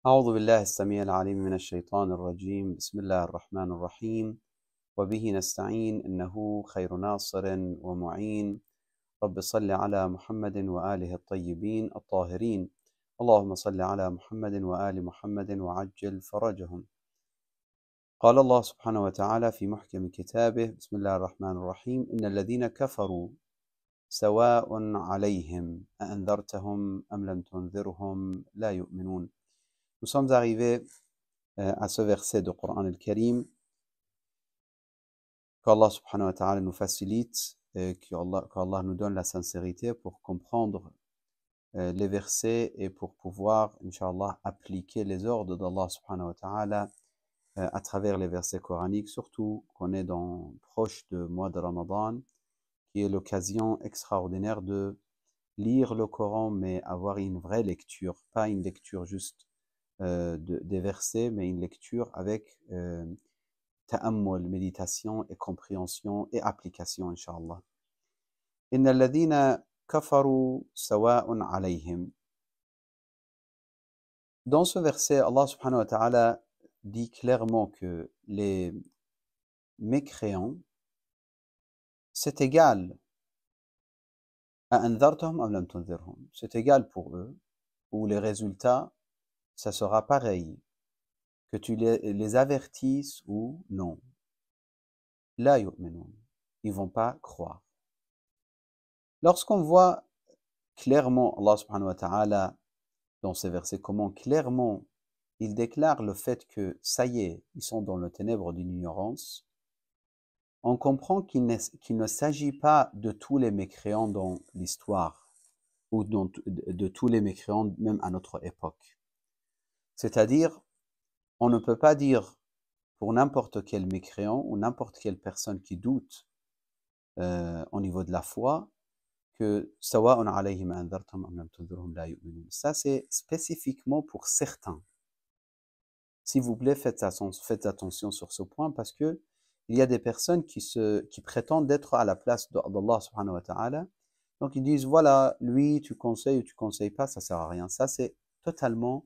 أعوذ بالله السميع العليم من الشيطان الرجيم بسم الله الرحمن الرحيم وبه نستعين إنه خير ناصر ومعين رب صل على محمد وآله الطيبين الطاهرين اللهم صل على محمد وآل محمد وعجل فرجهم. قال الله سبحانه وتعالى في محكم كتابه بسم الله الرحمن الرحيم إن الذين كفروا سواء عليهم أأنذرتهم أم لم تنذرهم لا يؤمنون. Nous sommes arrivés à ce verset du Coran al-Karim, qu'Allah subhanahu wa ta'ala nous facilite et qu'Allah nous donne la sincérité pour comprendre les versets et pour pouvoir, Inch'Allah, appliquer les ordres d'Allah subhanahu wa ta'ala à travers les versets coraniques, surtout qu'on est proche du mois de Ramadan, qui est l'occasion extraordinaire de lire le Coran, mais avoir une vraie lecture, pas une lecture juste des versets, mais une lecture avec ta'ammul, méditation et compréhension et application, Inch'Allah. Inna alladhina kafaru sawa'un alayhim. Dans ce verset, Allah subhanahu wa ta'ala dit clairement que les mécréants, c'est égal à anzartahum am lam tunzirhum. C'est égal pour eux, où les résultats, ça sera pareil, que tu les avertisses ou non. La yu'minun. Ils vont pas croire. Lorsqu'on voit clairement Allah subhanahu wa ta'ala dans ces versets, comment clairement il déclare le fait que ça y est, ils sont dans le ténèbre d'une ignorance, on comprend qu'il ne s'agit pas de tous les mécréants dans l'histoire, ou de tous les mécréants même à notre époque. C'est-à-dire, on ne peut pas dire pour n'importe quel mécréant ou n'importe quelle personne qui doute au niveau de la foi, que sawa'un alayhim anzartum am lam tunzirhum la yu'minun. Ça, c'est spécifiquement pour certains. S'il vous plaît, faites attention sur ce point, parce que il y a des personnes qui prétendent être à la place d'Allah subhanahu wa ta'ala. Donc ils disent, voilà, lui, tu conseilles ou tu conseilles pas, ça sert à rien. Ça, c'est totalement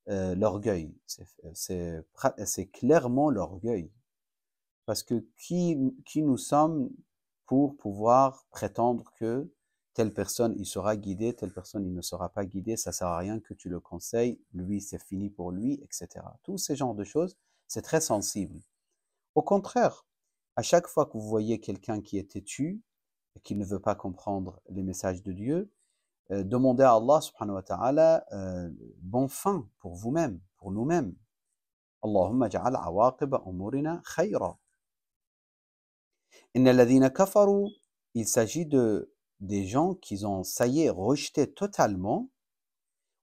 l'orgueil. C'est clairement l'orgueil. Parce que qui nous sommes pour pouvoir prétendre que telle personne, il sera guidé, telle personne, il ne sera pas guidé, ça sert à rien que tu le conseilles, lui, c'est fini pour lui, etc. Tous ces genres de choses, c'est très sensible. Au contraire, à chaque fois que vous voyez quelqu'un qui est têtu et qui ne veut pas comprendre les messages de Dieu, demandez à Allah subhanahu wa ta'ala bon fin pour vous-même, pour nous-mêmes. Allahumma ja'al awaqiba umurina khayra. Inna alladhina kafaru, il s'agit des gens qui ont, ça y est, rejeté totalement.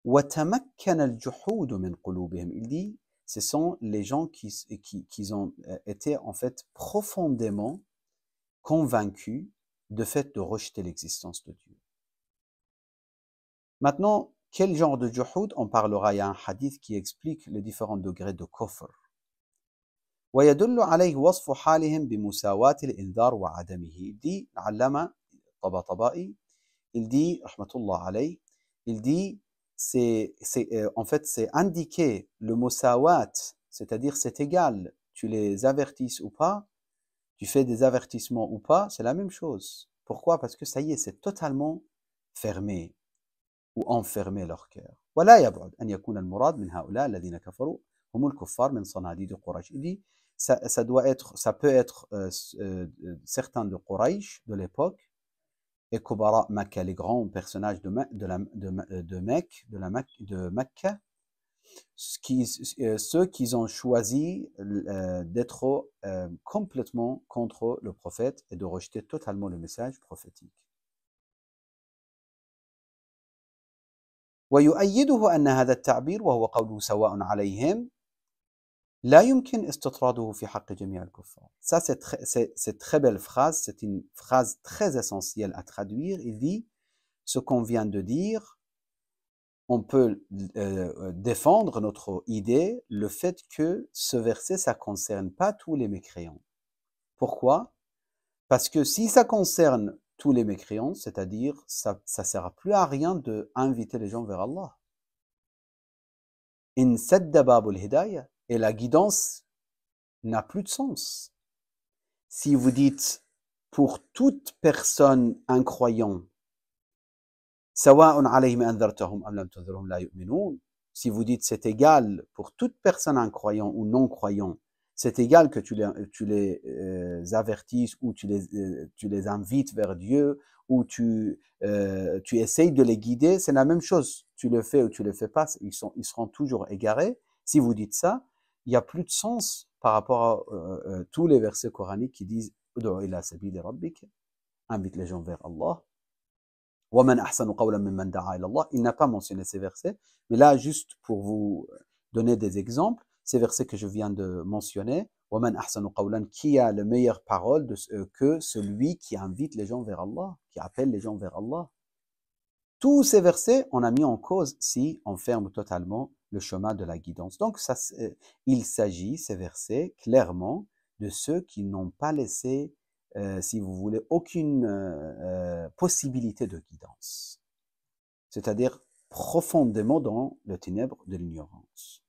Wa tamakkana al-juhud min qulubihim. Il dit, ce sont les gens qui ont été en fait profondément convaincus de fait de rejeter l'existence de Dieu. Maintenant, quel genre de juhud? On parlera, il y a un hadith qui explique les différents degrés de kufr. ويدل عليه وصف حالهم بمساواة الإنذار وعدمه. Il dit, العلامة الطباطبائي, il dit, rahmatullah alayh, il dit, en fait, c'est indiquer le musawat, c'est-à-dire c'est égal, tu les avertisses ou pas, tu fais des avertissements ou pas, c'est la même chose. Pourquoi? Parce que ça y est, c'est totalement fermé ou enfermé leur cœur. ولا يبعد أن يكون المراد من هؤلاء الذين كفروا هم الكفار من صناديد قريش. Il dit, ça peut être certains de Quraysh de l'époque, et Kubara Makkah, les grands personnages de Mecca, ceux qui ont choisi d'être complètement contre le prophète et de rejeter totalement le message prophétique. ويؤيده أن هذا التعبير وهو قوله سواء عليهم لا يمكن استطراده في حق جميع الكفار. Ça, c'est très belle phrase, c'est une phrase très essentielle à traduire. Il dit, ce qu'on vient de dire, on peut défendre notre idée, le fait que ce verset, ça ne concerne pas tous les mécréants. Pourquoi? Parce que si ça concerne tous les mécréants, c'est-à-dire, ça ne sert plus à rien d'inviter les gens vers Allah. انسد باب الهداية. Et la guidance n'a plus de sens. Si vous dites pour toute personne incroyant, سواء عليهم أنذرتهم أم لم تنذرهم لا يؤمنون. Si vous dites c'est égal pour toute personne incroyant ou non croyant, c'est égal que tu les avertisses ou tu les invites vers Dieu ou tu essayes de les guider, c'est la même chose. Tu le fais ou tu le fais pas, ils seront toujours égarés. Si vous dites ça, il n'y a plus de sens par rapport à tous les versets coraniques qui disent Ud'u ila sabili rabbik, invite les gens vers Allah. وَمَنْ أَحْسَنُ قَوْلًا مِمَّنْ دَعَا إِلَى اللَّهِ. Il n'a pas mentionné ces versets, mais là, juste pour vous donner des exemples, ces versets que je viens de mentionner, وَمَنْ أَحْسَنُ قَوْلًا, qui a la meilleure parole que celui qui invite les gens vers Allah, qui appelle les gens vers Allah. Tous ces versets, on a mis en cause si on ferme totalement le chemin de la guidance. Donc, il s'agit, ces versets, clairement, de ceux qui n'ont pas laissé si vous voulez, aucune possibilité de guidance. C'est-à-dire profondément dans le ténèbre de l'ignorance.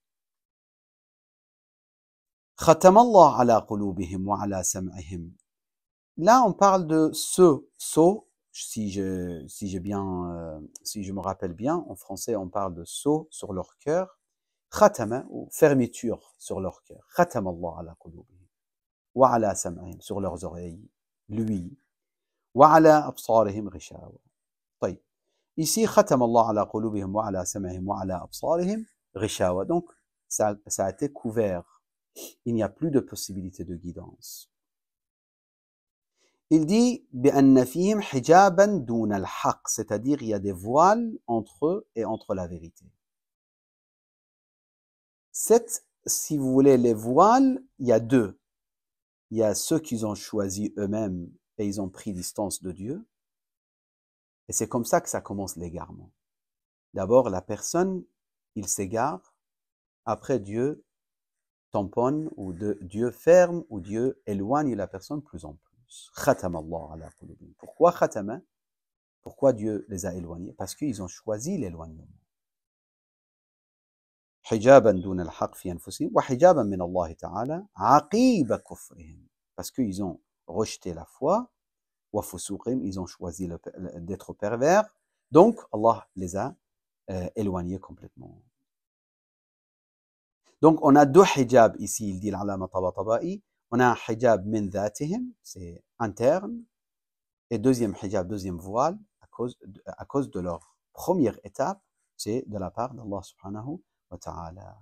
Khatam Allah ala qulubihim wa ala sam'ihim. Là, on parle de ce si je me rappelle bien, en français, on parle de sceau sur leur cœur. Khatama, ou fermeture sur leur cœur. Khatam Allah ala qulubihim wa ala sam'ihim, sur leurs oreilles. Lui. وعلى أبصارهم غشاوة. طيب. Ici, ختم الله على قلوبهم وعلى سمعهم وعلى أبصارهم غشاوة. Donc, ça a été couvert. Il n'y a plus de possibilité de guidance. Il dit بأن فيهم حجابا دون الحق, c'est-à-dire il y a des voiles entre eux et entre la vérité. Si vous voulez, les voiles, il y a deux. Il y a ceux qu'ils ont choisi eux-mêmes et ils ont pris distance de Dieu. Et c'est comme ça que ça commence l'égarement. D'abord, la personne, il s'égare. Après, Dieu tamponne, ou Dieu ferme, ou Dieu éloigne la personne plus en plus. Khatam Allah ala qulubihim. Pourquoi khatama? Pourquoi Dieu les a éloignés? Parce qu'ils ont choisi l'éloignement. Hijaban dun al-haq fi anfusihim wa hijaban min Allah ta'ala aqiba kufrihim. Parce qu'ils ont rejeté la foi. Ils ont choisi d'être pervers, donc Allah les a éloignés complètement. Donc on a deux hijabs ici, il dit l'alama Tabatabai. On a un hijab min dhatihim, c'est interne, et deuxième hijab, deuxième voile, à cause de leur première étape, c'est de la part d'Allah subhanahu wa ta'ala.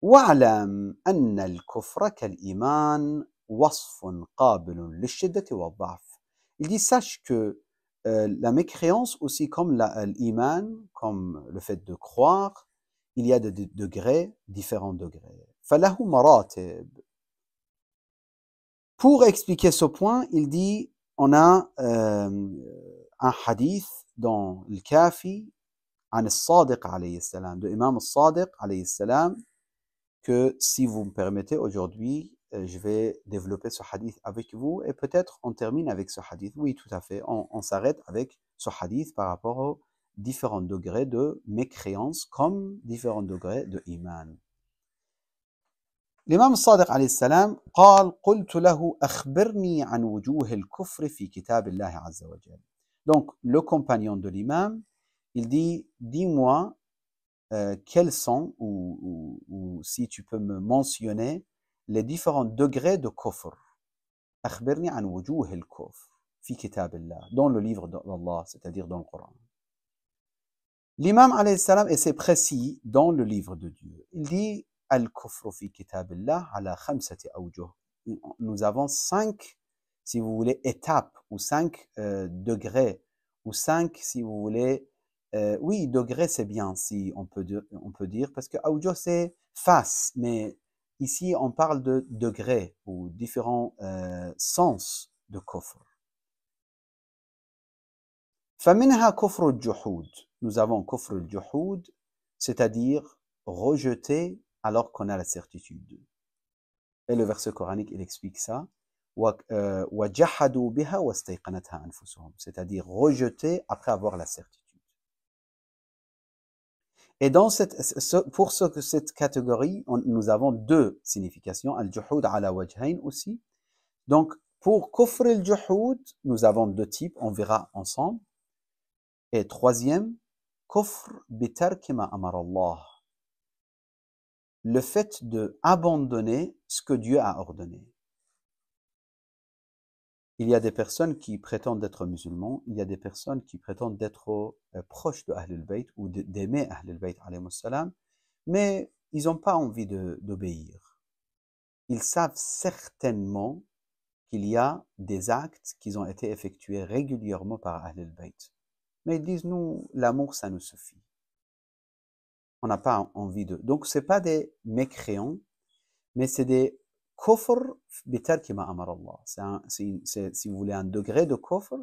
وَاعْلَمْ أَنَّ الْكُفْرَ كَالْإِيمَانِ وصف قابل للشدة والضعف. Il dit, sache que la mécréance aussi comme l'iman, comme le fait de croire, il y a des degrés, différents degrés. فَلَهُ مَرَاتِب. Pour expliquer ce point, il dit, on a un hadith dans le Kafi عن الصادق عليه السلام, de Imam al-Sadiq عليه السلام, que si vous me permettez aujourd'hui, je vais développer ce hadith avec vous et peut-être on termine avec ce hadith. Oui, tout à fait. On s'arrête avec ce hadith par rapport aux différents degrés de mécréance comme différents degrés de iman. L'imam Sadiq alayhi salam قال قلت له أخبرني عن وجوه الكفر في كتاب الله عز وجل. Donc le compagnon de l'imam, il dit, dis-moi quels sont, ou si tu peux me mentionner les différents degrés de kufr. أخبرني عن وجوه الكفر في كتاب الله, dans le livre d'Allah, c'est-à-dire dans le Coran. L'imam alayhi salam, et c'est précis dans le livre de Dieu, il dit al-kufru fi kitabillah ala khamsati awjuh. Nous avons 5, si vous voulez, étapes, ou 5 degrés, ou 5, si vous voulez, oui, degré c'est bien, si on peut dire, parce que awjuh c'est face, mais ici on parle de degrés, ou différents sens de kufr. فَمِنْهَا كُفْرُ الْجُحُودِ. Nous avons kufr al-juhud, c'est-à-dire rejeter alors qu'on a la certitude. Et le verset coranique, il explique ça. وَجَحَدُوا بِهَا وَاسْتَيْقَنَتْهَا أَنفُسُهُمْ, c'est-à-dire rejeter après avoir la certitude. Et pour cette catégorie, nous avons deux significations. Al-juhud ala wajhayn aussi. Donc, pour kufr al-juhud, nous avons deux types, on verra ensemble. Et troisième, kufr bitarki ma amara Allah. Le fait de abandonner ce que Dieu a ordonné. Il y a des personnes qui prétendent être musulmans, il y a des personnes qui prétendent être proches de Ahlul Bayt ou d'aimer Ahlul Bayt alayhimus salam, mais ils n'ont pas envie d'obéir. Ils savent certainement qu'il y a des actes qui ont été effectués régulièrement par Ahlul Bayt. Mais ils disent, nous, l'amour, ça nous suffit. On n'a pas envie de... Donc, ce n'est pas des mécréants, mais c'est des kufr bitarki ma amara Allah. C'est, si vous voulez, un degré de kufr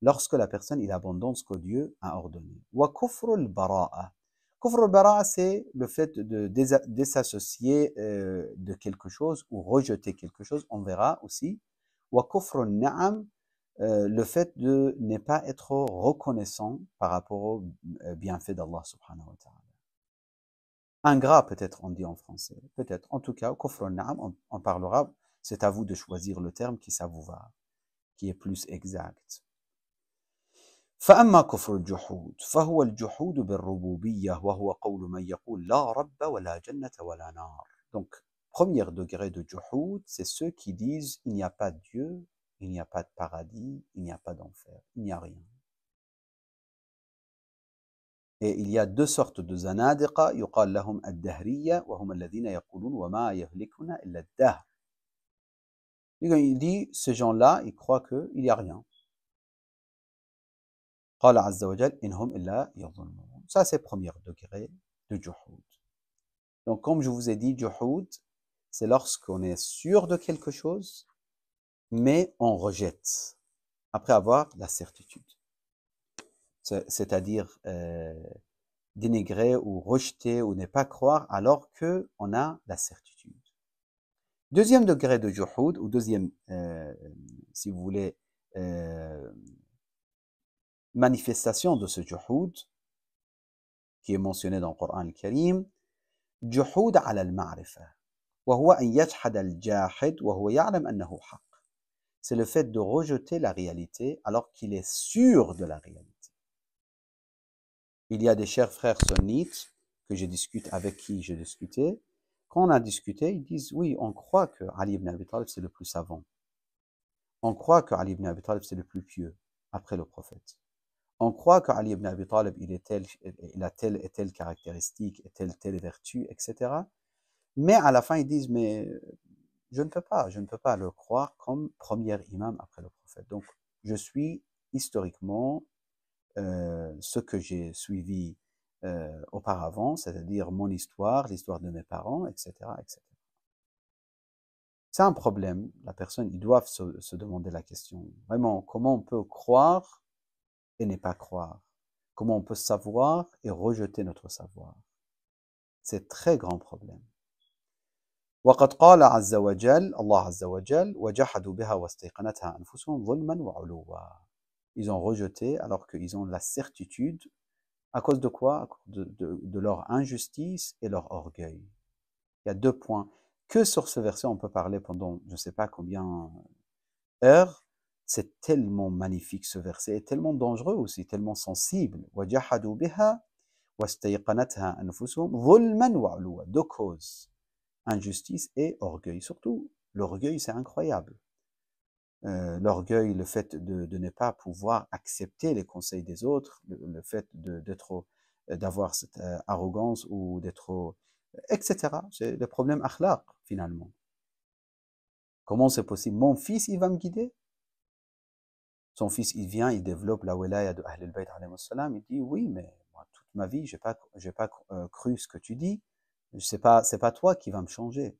lorsque la personne, il abandonne ce que Dieu a ordonné. Wa kufr al-bara'a. Kufr al-bara'a, c'est le fait de désassocier de quelque chose ou rejeter quelque chose. On verra aussi. Wa kufr al-na'am, le fait de ne pas être reconnaissant par rapport au bienfait d'Allah subhanahu wa ta'ala. Ingrat, peut-être, on dit en français. Peut-être. En tout cas, kufr al-na'am, on parlera. C'est à vous de choisir le terme qui ça vous va, qui est plus exact. فأما كفر الجحود فهو الجحود بالربوبية وهو قول من يقول لا رب ولا جنة ولا نار. Donc, premier degré de juhud, c'est ceux qui disent il n'y a pas de Dieu, il n'y a pas de paradis, il n'y a pas d'enfer, il n'y a rien. Et il y a deux sortes de zanadiqa, يقال لهم الدهرية وهم الذين يقولون وما يهلكنا إلا الدهر. Il dit, ces gens-là, ils croient qu'il n'y a rien. قال عز وجل إنهم إلا يظنون. Ça, c'est le premier degré de juhud. Donc, comme je vous ai dit, juhud, c'est lorsqu'on est sûr de quelque chose, mais on rejette, après avoir la certitude. C'est-à-dire dénigrer ou rejeter ou ne pas croire alors qu'on a la certitude. Deuxième degré de juhud, ou deuxième, si vous voulez, manifestation de ce juhud, qui est mentionné dans le Coran al-Karim, juhud ala al-ma'rifa, wa huwa an yajhad al-jahid wa huwa ya'lam annahu haqq. C'est le fait de rejeter la réalité alors qu'il est sûr de la réalité. Il y a des chers frères sunnites que je discute, avec qui je discutais. Quand on a discuté, ils disent, oui, on croit que Ali ibn Abi Talib, c'est le plus savant. On croit que Ali ibn Abi Talib, c'est le plus pieux, après le prophète. On croit que Ali ibn Abi Talib, il a telle et telle caractéristique, et telle vertu, etc. Mais à la fin, ils disent, mais je ne peux pas le croire comme premier imam après le prophète. Donc, je suis historiquement ce que j'ai suivi auparavant, c'est-à-dire mon histoire, l'histoire de mes parents, etc., etc. C'est un problème. La personne, ils doivent se demander la question. Vraiment, comment on peut croire et ne pas croire? Comment on peut savoir et rejeter notre savoir? C'est un très grand problème. وقد قال عز وجل الله عز وجل وجحدوا بها واستيقنتها أنفسهم ظلما وعلوا. Ils ont rejeté alors qu'ils ont la certitude. À cause de quoi? À cause de leur injustice et leur orgueil. Il y a deux points. Que sur ce verset, on peut parler pendant je ne sais pas combien heures. C'est tellement magnifique ce verset, et tellement dangereux aussi, tellement sensible. وَجَحَدُوا بِهَا وَاسْتَيْقَنَتْهَا أَنفُسُهُمْ ظُلْمًا وَعُلُوًّا. Deux causes, injustice et orgueil. Surtout, l'orgueil, c'est incroyable. L'orgueil, le fait de ne pas pouvoir accepter les conseils des autres, le fait d'avoir cette arrogance ou d'être, etc. C'est le problème akhlaq, finalement. Comment c'est possible? Mon fils, il va me guider? Son fils, il vient, il développe la wilaya de Ahlul Bayt alayhi salam. Il dit, oui, mais moi, toute ma vie, j'ai pas cru ce que tu dis. C'est pas toi qui va me changer.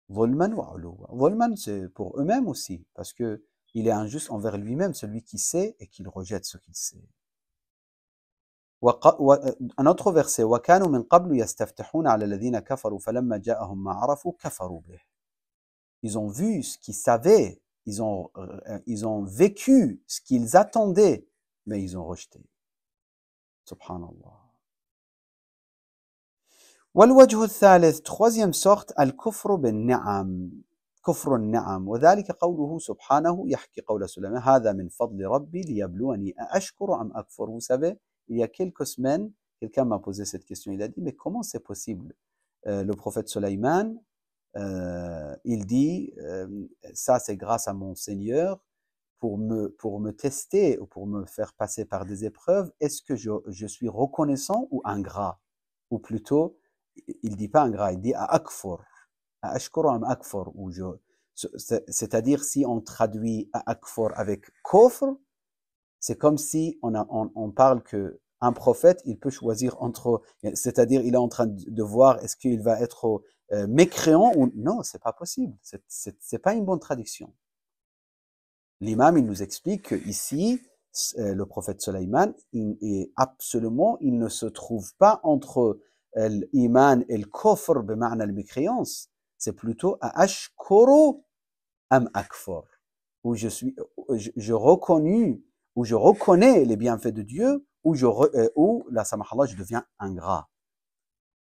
Volman wa uluwa. Volman, c'est pour eux-mêmes aussi, parce que il est injuste envers lui-même, celui qui sait et qui rejette ce qu'il sait. Un autre verset, وَكَانُوا مِنْ قَبْلُ يَسْتَفْتِحُونَ عَلَى الَّذِينَ كَفَرُوا فَلَمَّا جَاءَهُمْ مَا عَرَفُوا كَفَرُوا بِهِ. Ils ont vu ce qu'ils savaient, ils ont vécu ce qu'ils attendaient, mais ils ont rejeté. Subhanallah. والوجه الثالث troisième sorte الكفر بالنعم كفر النعم وذلك قوله سبحانه يحكي قول سليمان هذا من فضل ربي ليبلوني أأشكر أم أكفر. Vous savez, il y a quelques semaines, quelqu'un m'a posé cette question. Il a dit, mais comment c'est possible? Le prophète Sulayman, il dit, ça c'est grâce à mon Seigneur pour me tester ou pour me faire passer par des épreuves. Est-ce que je suis reconnaissant ou ingrat? Ou plutôt, il ne dit pas ingrat, il dit akfur. Ashkuru am akfur, c'est-à-dire si on traduit akfur avec kofr, c'est comme si on parle que un prophète, il peut choisir entre, c'est-à-dire il est en train de voir est-ce qu'il va être mécréant ou non, c'est pas possible, c'est pas une bonne traduction. L'imam, il nous explique que ici, le prophète Sulayman, il ne se trouve pas entre l'iman et le kofr, b'ma'na la mécréance. C'est plutôt à ashkuru am akfur, où je reconnais les bienfaits de Dieu, où la samahallah, je deviens ingrat.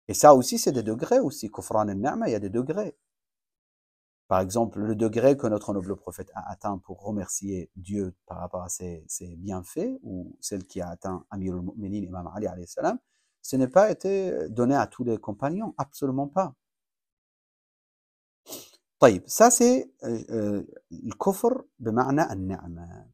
Et ça aussi, c'est des degrés aussi. Kufran al-ni'ma, il y a des degrés. Par exemple, le degré que notre noble prophète a atteint pour remercier Dieu par rapport à ses bienfaits, ou celle qui a atteint Amir al-Mu'minin, Imam Ali alayhi salam, ce n'est pas été donné à tous les compagnons, absolument pas. طيب, ça c'est le kufr بمعنى النعمة.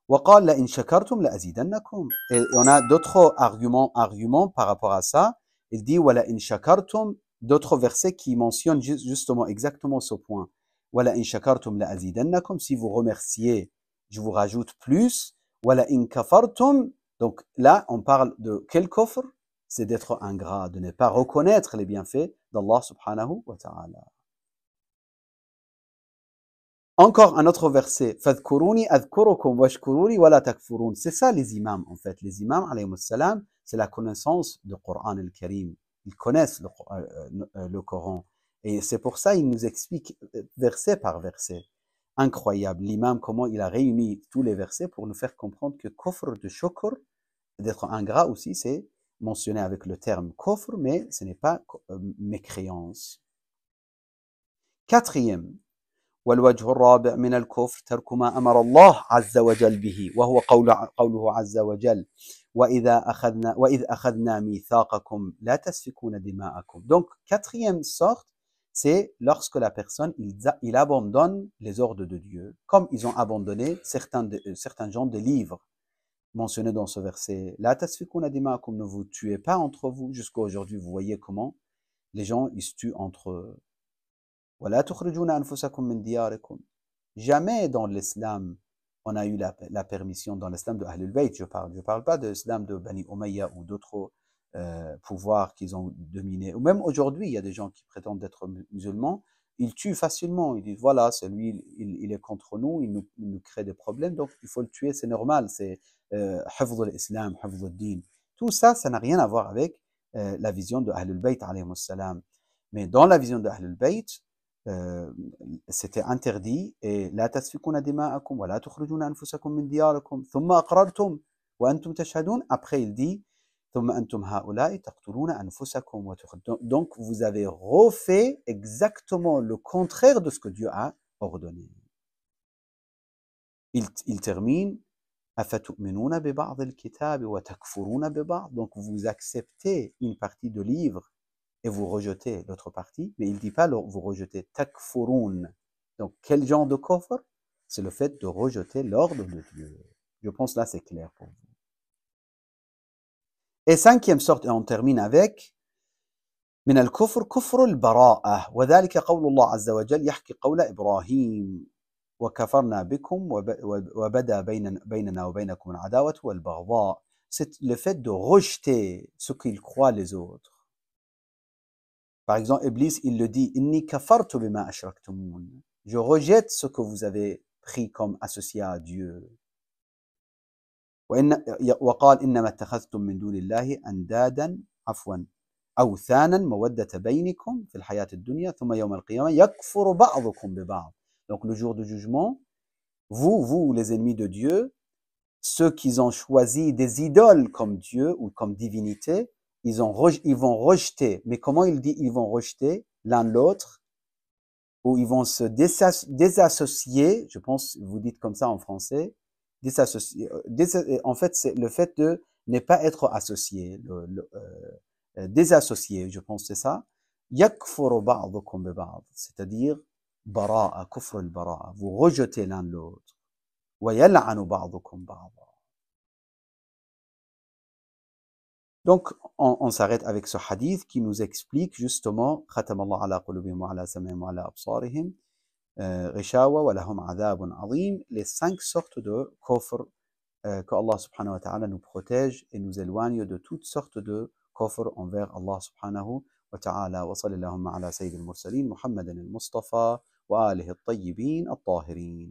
وقال لئن شكرتم لأزيدنكم. Et on a d'autres arguments par rapport à ça. Il dit ولئن شكرتم, d'autres versets qui mentionnent justement exactement ce point. ولئن شكرتم لأزيدنكم, si vous remerciez, je vous rajoute plus. ولئن كفرتم, donc là on parle de quel kufr? C'est d'être ingrat, de ne pas reconnaître les bienfaits d'Allah subhanahu wa ta'ala. Encore un autre verset. فَاذْكُرُونِي أَذْكُرُكُمْ وَاشْكُرُونِي وَلَا تَكْفُرُونَ. C'est ça les imams en fait. Les imams, alayhimus salam, c'est la connaissance du Coran al-Karim. Ils connaissent le Coran. Et c'est pour ça qu'ils nous expliquent verset par verset. Incroyable. L'imam, comment il a réuni tous les versets pour nous faire comprendre que kufr de shukr, d'être ingrat aussi, c'est mentionné avec le terme kufr, mais ce n'est pas mécréance. Quatrième. والوجه الرابع من الكفر ترك ما أمر الله عز وجل به وهو قوله عز وجل وإذ أخذنا ميثاقكم لا تسفكون دماءكم. Donc, quatrième sorte, c'est lorsque la personne, il abandonne les ordres de Dieu, comme ils ont abandonné certains gens des livres mentionnés dans ce verset. لا تسفكون دماءكم, ne vous tuez pas entre vous. Jusqu'à aujourd'hui, vous voyez comment les gens, ils se tuent entre eux. وَلَا تُخْرِجُونَ أَنفُسَكُمْ مِنْ دِيَارِكُمْ. Jamais dans l'islam, on a eu la permission, dans l'islam de Ahlul Bayt, je parle pas de l'islam de Bani Umayya ou d'autres pouvoirs qu'ils ont dominés. Ou même aujourd'hui, il y a des gens qui prétendent être musulmans, ils tuent facilement, ils disent voilà, celui, il est contre nous, il nous crée des problèmes, donc il faut le tuer, c'est normal, c'est hifz al-islam, hifz al-din. Tout ça, ça n'a rien à voir avec la vision de Ahlul Bayt, alayhimus salam. Mais dans la vision de Ahlul Bayt, c'était interdit et لا تسفكون دماءكم ولا تخرجون أنفسكم من دياركم ثم أقررتم وأنتم تشهدون. Après il dit ثم أنتم هؤلاء تقتلون أنفسكم وتخرجون. Donc vous avez refait exactement le contraire de ce que Dieu a ordonné. Il termine أفتؤمنون ببعض الكتاب وتكفرون ببعض. Donc vous acceptez une partie de livre et vous rejetez l'autre partie, mais il ne dit pas vous rejetez takfurun. Donc, quel genre de kufr? C'est le fait de rejeter l'ordre de Dieu. Je pense là, c'est clair pour vous. Et cinquième sorte, et on termine avec من الكفر كفر البراءة وذلك قول الله عز وجل يحكي قول إبراهيم وكفرنا بكم وبدا بيننا وبينكم العداوة والبغضاء. C'est le fait de rejeter ce qu'ils croient les autres. Par exemple, Iblis, il le dit, Inni kafartu bima ashraktumun. Je rejette ce que vous avez pris comme associé à Dieu. وقال إنما اتخذتم من دون الله أندادا عفوا أوثانا مودة بينكم في الحياة الدنيا ثم يوم القيامة يكفر بعضكم ببعض. Donc le jour du jugement, vous les ennemis de Dieu, ceux qui ont choisi des idoles comme Dieu ou comme divinité, ils vont rejeter. Mais comment il dit ils vont rejeter l'un l'autre, ou ils vont se désassocier, je pense, vous dites comme ça en français, désassocier. En fait, c'est le fait de ne pas être associé, désassocié, je pense, c'est ça. Yakfuru ba'dukum bi ba'd, c'est-à-dire bara'a, kufr al-bara'a, vous rejetez l'un l'autre. Wa yal'anu ba'dukum ba'da. Donc, on s'arrête avec ce hadith qui nous explique justement khatamallahu ala qulubihim wa ala sam'ihim wa ala absarihim ghishawa wa lahum adhabun azim, les 5 sortes de kufr, que Allah subhanahu wa ta'ala nous protège et nous éloigne de toutes sortes de kufr envers Allah subhanahu wa ta'ala. Wa sallallahu ala sayyidil mursalin Muhammadin al-Mustafa wa alihi at-tayyibin at-tahirin.